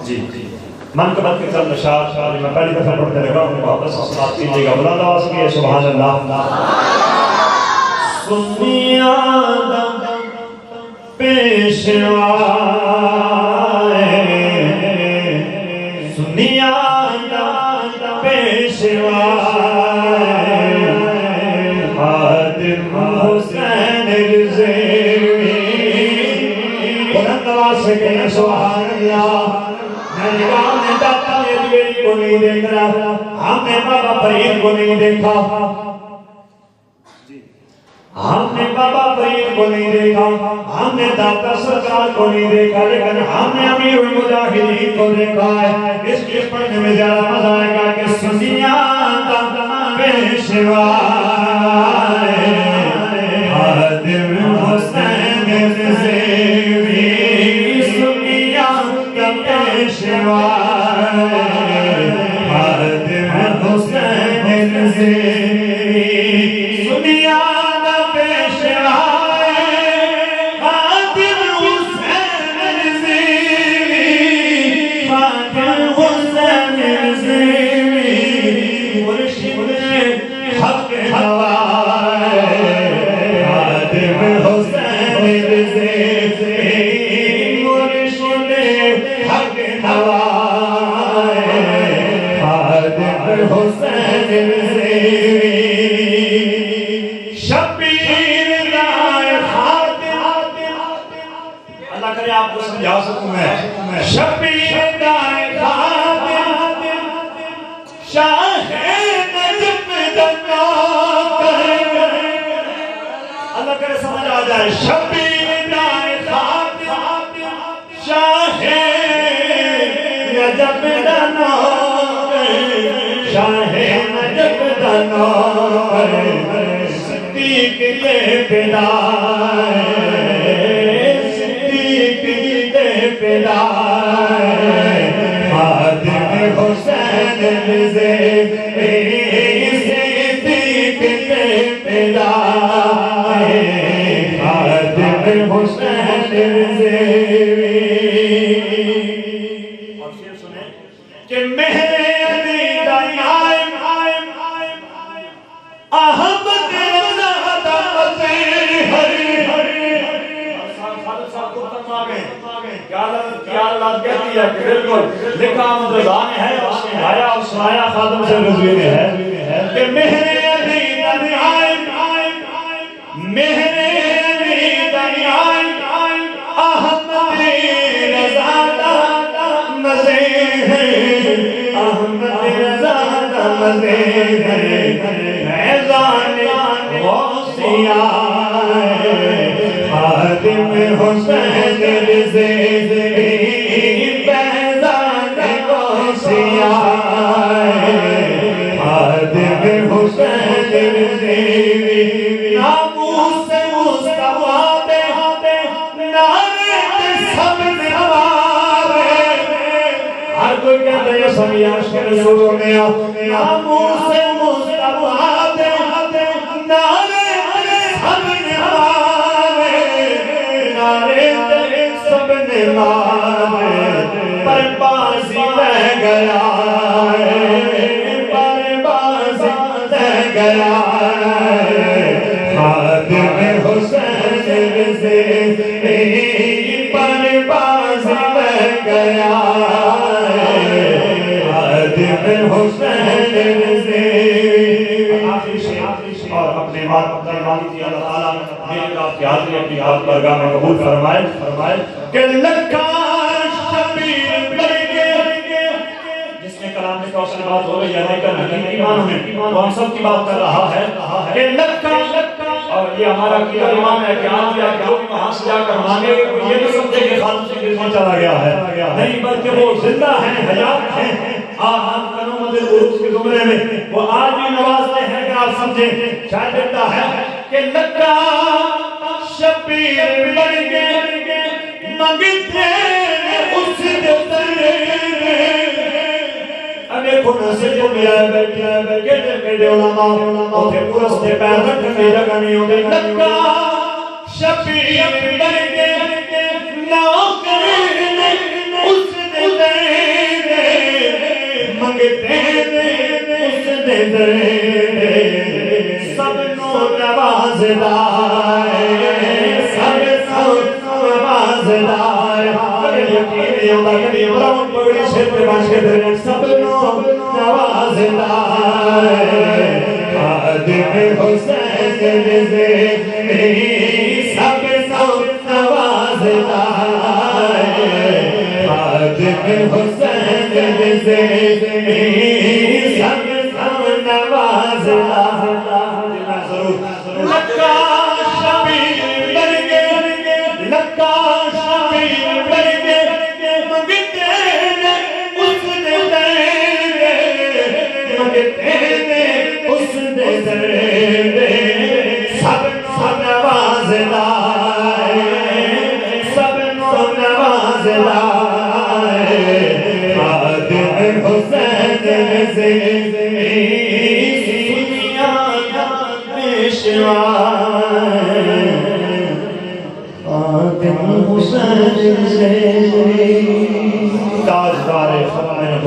جی منقبت کے چند اشعار میں پہلی دفعہ پڑھتے لگا ہوں، واپس ساتھ کیجیے گا، بلند آواز کی ہے سبحان اللہ۔ سنی آدم پیشوا سنی آدم پیشوا خادم حسین رضوی، بلند آواز سے کہیں سبحان اللہ۔ میں نگاہ نے داتا یدویری کو نہیں دیکھ رہا، ہم نے بابا فرید کو نہیں دیکھا، ہم نے بابا فرید کو نہیں دیکھا، ہم نے داتا سرکار کو نہیں دیکھا، لیکن ہم نے امیر المجاہدین کو دیکھا ہے۔ اس کے پڑھنے میں زیادہ مزہ آئے گا کہ سنیا دا پیشوا خادم حسین رضوی، سنیا دا پیشوا خادم حسین رضوی، سنیا شبیر دائے خادم شاہ نجف دنا اللہ کرے سمجھ آ جائے، شبیر دائے خادم شاہ نجف دنا شاہ نجف دنا صدیق کے بدائے خادم حسین رضوی، صدیق کے بدائے خادم حسین رضوی۔ اور پھر سنیں کہ مہر علی دا نائم احمد رضا دا مسیح کیا اللہ کہتی ہے کہ بالکل لکھا احمد رضا نے ہے، اس نے آیا اور سنایا خادم سے رضوی نے ہے کہ مہر علی دا نائم مہر علی دا نائم احمد رضا دا مسیح احمد رضا دا مسیح فیضان غوثیہ خادم حسین رضوی، فیضان غوثیہ خادم حسین رضوی، ناموس مصطفیٰ دے نعرے سب نوارے، ہر کوئی کہتا ہے یہ سب عاشق رسول میں ناموس مصطفیٰ دے نعرے سب نوارے، نعرے سب نوارے، پر بازی رہ گیا پر بازی رہ گیا خادم حسین رضوی، پر بازی رہ گیا خادم حسین رضوی۔ آخری شیخ اور اپنے والدی اللہ تعالیٰ میرے آپ کی حاضری اپنی آپ برگاہ میں قبول فرمائے کہ لکھا شبیر برگے، جس میں کلام میں توسل بات ہو رہی ہے لیکن حقیقی معنوں میں وہ ہم سب کی بات کر رہا ہے کہ لکھا، اور یہ ہمارا کیا ایمان ہے کہ آج یا جو بھی وہاں سے جا کر مانگے یہ نہیں سمجھے کہ خالد سے گرفان چلا گیا ہے، نہیں بلکہ وہ زندہ ہیں، حیات ہیں، ہم کنومت العروج کے زمرے میں وہ آج بھی نوازتے ہیں کہ آپ سمجھیں۔ شاید دیتا ہے کہ لکھا شبیر برگے منگتے اس دفتر، اگر کھونا سے جو بھی آئے بیٹھے بیٹھے علماء اوٹھے پرستے پیر رکھنے جگہ نہیں ہوتے، لکھا شبیر برگے نوکر اس سب نو نوازدا سب نوازدا سب نوازدا خادم حسین سب نوازدا خادم حسین سب نوازدا لکا شبیر برگے لکا شبیر برگے مگتے نے اس دے دے مگتے نے اس دے دے سب نوازدا سب نوازدا خادم حسین تاجدار خرائن